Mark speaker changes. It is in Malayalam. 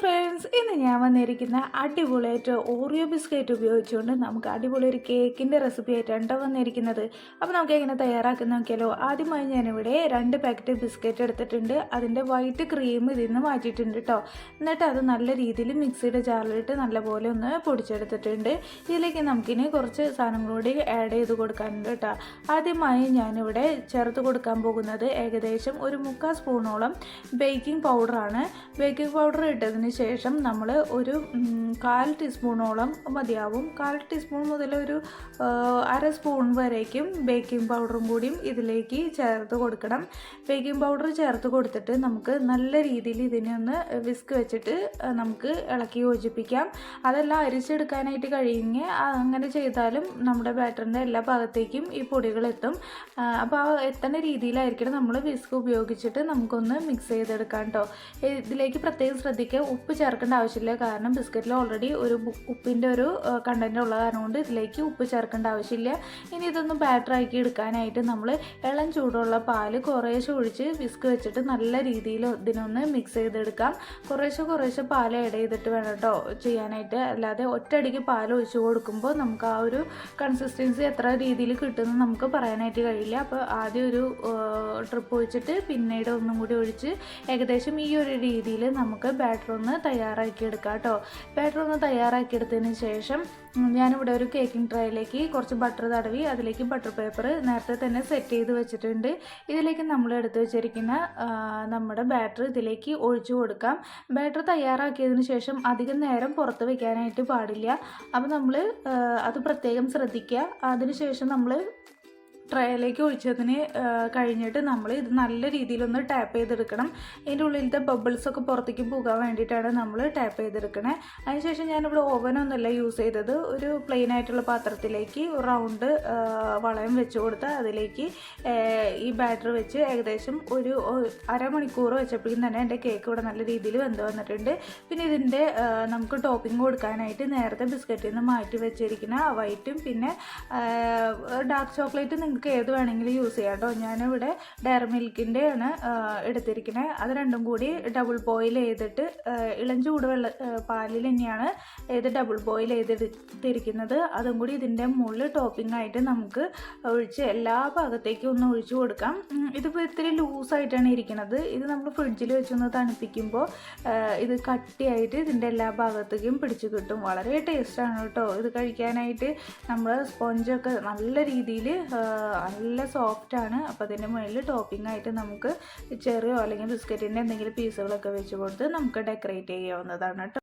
Speaker 1: ഫ്രണ്ട്സ്, ഇന്ന് ഞാൻ വന്നിരിക്കുന്ന അടിപൊളിയായിട്ട് ഓറിയോ ബിസ്ക്കറ്റ് ഉപയോഗിച്ചുകൊണ്ട് നമുക്ക് അടിപൊളി ഒരു കേക്കിൻ്റെ റെസിപ്പി ആയിട്ടാണ് വന്നിരിക്കുന്നത്. അപ്പോൾ നമുക്ക് എങ്ങനെ തയ്യാറാക്കുന്ന നോക്കിയാലോ. ആദ്യമായി ഞാനിവിടെ 2 പാക്കറ്റ് ബിസ്ക്കറ്റ് എടുത്തിട്ടുണ്ട്. അതിൻ്റെ വൈറ്റ് ക്രീം ഇതിൽ നിന്ന് മാറ്റിയിട്ടുണ്ട് കേട്ടോ. എന്നിട്ട് അത് നല്ല രീതിയിൽ മിക്സിയുടെ ജാറിലിട്ട് നല്ലപോലെ ഒന്ന് പൊടിച്ചെടുത്തിട്ടുണ്ട്. ഇതിലേക്ക് നമുക്കിനി കുറച്ച് സാധനങ്ങളൂടി ആഡ് ചെയ്ത് കൊടുക്കാനുണ്ട് കേട്ടോ. ആദ്യമായി ഞാനിവിടെ ചേർത്ത് കൊടുക്കാൻ പോകുന്നത് ഏകദേശം ഒരു 3/4 സ്പൂണോളം ബേക്കിംഗ് പൗഡറാണ്. ബേക്കിംഗ് പൗഡർ ഇട്ടതിന് ശേഷം നമ്മൾ ഒരു 1/4 ടീസ്പൂണോളം മതിയാവും. 1/4 ടീസ്പൂൺ മുതൽ ഒരു 1/2 സ്പൂൺ വരേക്കും ബേക്കിംഗ് പൗഡറും കൂടിയും ഇതിലേക്ക് ചേർത്ത് കൊടുക്കണം. ബേക്കിംഗ് പൗഡർ ചേർത്ത് കൊടുത്തിട്ട് നമുക്ക് നല്ല രീതിയിൽ ഇതിനെ ഒന്ന് വിസ്ക് വെച്ചിട്ട് നമുക്ക് ഇളക്കി യോജിപ്പിക്കാം. അതെല്ലാം അരിച്ചെടുക്കാനായിട്ട് കഴിയുമെങ്കിൽ അങ്ങനെ ചെയ്താലും നമ്മുടെ ബാറ്ററിൻ്റെ എല്ലാ ഭാഗത്തേക്കും ഈ പൊടികൾ എത്തും. അപ്പോൾ ആ എത്തുന്ന രീതിയിലായിരിക്കണം നമ്മൾ വിസ്ക് ഉപയോഗിച്ചിട്ട് നമുക്കൊന്ന് മിക്സ് ചെയ്തെടുക്കാം കേട്ടോ. ഇതിലേക്ക് പ്രത്യേകം ശ്രദ്ധിക്കുക, ഉപ്പ് ചേർക്കേണ്ട ആവശ്യമില്ല. കാരണം ബിസ്ക്കറ്റിൽ ഓൾറെഡി ഒരു ഉപ്പിൻ്റെ ഒരു കണ്ടൻറ്റ് ഉള്ള കാരണം കൊണ്ട് ഇതിലേക്ക് ഉപ്പ് ചേർക്കേണ്ട ആവശ്യമില്ല. ഇനി ഇതൊന്ന് ബാറ്റർ ആക്കി എടുക്കാനായിട്ട് നമ്മൾ ഇളം ചൂടുള്ള പാല് കുറേശ്ശെ ഒഴിച്ച് വിസ്ക് വെച്ചിട്ട് നല്ല രീതിയിൽ ഇതിനൊന്ന് മിക്സ് ചെയ്തെടുക്കാം. കുറേശ്ശെ പാൽ ആഡ് ചെയ്തിട്ട് വേണം കേട്ടോ ചെയ്യാനായിട്ട്. അല്ലാതെ ഒറ്റയടിക്ക് പാൽ ഒഴിച്ച് കൊടുക്കുമ്പോൾ നമുക്ക് ആ ഒരു കൺസിസ്റ്റൻസി എത്ര രീതിയിൽ കിട്ടുമെന്ന് നമുക്ക് പറയാനായിട്ട് കഴിയില്ല. അപ്പോൾ ആദ്യം ഒരു ട്രിപ്പ് ഒഴിച്ചിട്ട് പിന്നീട് ഒന്നും കൂടി ഒഴിച്ച് ഏകദേശം ഈ ഒരു രീതിയിൽ നമുക്ക് ബാറ്റർ ഒന്ന് തയ്യാറാക്കിയെടുക്കാം കേട്ടോ. ബാറ്റർ ഒന്ന് തയ്യാറാക്കിയെടുത്തതിന് ശേഷം ഞാനിവിടെ ഒരു കേക്കിംഗ് ട്രേയിലേക്ക് കുറച്ച് ബട്ടർ തടവി അതിലേക്ക് ബട്ടർ പേപ്പർ നേരത്തെ തന്നെ സെറ്റ് ചെയ്ത് വെച്ചിട്ടുണ്ട്. ഇതിലേക്ക് നമ്മൾ എടുത്ത് വെച്ചിരിക്കുന്ന നമ്മുടെ ബാറ്റർ ഇതിലേക്ക് ഒഴിച്ചു കൊടുക്കാം. ബാറ്റർ തയ്യാറാക്കിയതിന് ശേഷം അധികം നേരം പുറത്ത് വയ്ക്കാനായിട്ട് പാടില്ല. അപ്പോൾ നമ്മൾ അത് പ്രത്യേകം ശ്രദ്ധിക്കുക. അതിനുശേഷം നമ്മൾ ട്രേയിലേക്ക് ഒഴിച്ചതിന് കഴിഞ്ഞിട്ട് നമ്മൾ ഇത് നല്ല രീതിയിലൊന്ന് ടാപ്പ് ചെയ്തെടുക്കണം. ഇതിൻ്റെ ഉള്ളിലത്തെ ബബിൾസൊക്കെ പുറത്തേക്ക് പോകാൻ വേണ്ടിയിട്ടാണ് നമ്മൾ ടാപ്പ് ചെയ്തെടുക്കണേ. അതിനുശേഷം ഞാനിവിടെ ഓവനൊന്നുമല്ല യൂസ് ചെയ്തത്. ഒരു പ്ലെയിൻ ആയിട്ടുള്ള പാത്രത്തിലേക്ക് റൗണ്ട് വളയം വെച്ച് കൊടുത്ത് അതിലേക്ക് ഈ ബാറ്റർ വെച്ച് ഏകദേശം ഒരു അരമണിക്കൂർ വെച്ചപ്പോഴേക്കും തന്നെ എൻ്റെ കേക്ക് ഇവിടെ നല്ല രീതിയിൽ വെന്ത് വന്നിട്ടുണ്ട്. പിന്നെ ഇതിൻ്റെ നമുക്ക് ടോപ്പിംഗ് കൊടുക്കാനായിട്ട് നേരത്തെ ബിസ്ക്കറ്റിൽ നിന്ന് മാറ്റി വെച്ചിരിക്കുന്ന വൈറ്റും പിന്നെ ഡാർക്ക് ചോക്ലേറ്റ് നിങ്ങൾക്ക് ഏത് വേണമെങ്കിലും യൂസ് ചെയ്യാം കേട്ടോ. ഞാനിവിടെ ഡയറി മിൽക്കിൻ്റെ ആണ് എടുത്തിരിക്കുന്നത്. അത് രണ്ടും കൂടി ഡബിൾ ബോയിൽ ചെയ്തിട്ട് ഇളം ചൂട് പാലിൽ തന്നെയാണ് ഡബിൾ ബോയിൽ ചെയ്തെടുത്തിരിക്കുന്നത്. അതും കൂടി ഇതിൻ്റെ മുകളിൽ ടോപ്പിംഗ് ആയിട്ട് നമുക്ക് ഒഴിച്ച് എല്ലാ ഭാഗത്തേക്കും ഒന്ന് ഒഴിച്ചു കൊടുക്കാം. ഇതിപ്പോൾ ഇത്തിരി ലൂസായിട്ടാണ് ഇരിക്കുന്നത്. ഇത് നമ്മൾ ഫ്രിഡ്ജിൽ വെച്ചൊന്ന് തണുപ്പിക്കുമ്പോൾ ഇത് കട്ടിയായിട്ട് ഇതിൻ്റെ എല്ലാ ഭാഗത്തേക്കും പിടിച്ചു കിട്ടും. വളരെ ടേസ്റ്റാണ് കേട്ടോ ഇത് കഴിക്കാനായിട്ട്. നമ്മൾ സ്പോഞ്ചൊക്കെ നല്ല രീതിയിൽ നല്ല സോഫ്റ്റാണ്. അപ്പോൾ അതിൻ്റെ മുകളിൽ ടോപ്പിംഗ് ആയിട്ട് നമുക്ക് ചെറിയോ അല്ലെങ്കിൽ ബിസ്ക്കറ്റിൻ്റെ എന്തെങ്കിലും പീസുകളൊക്കെ വെച്ച് കൊടുത്ത് നമുക്ക് ഡെക്കറേറ്റ് ചെയ്യാവുന്നതാണ് കേട്ടോ.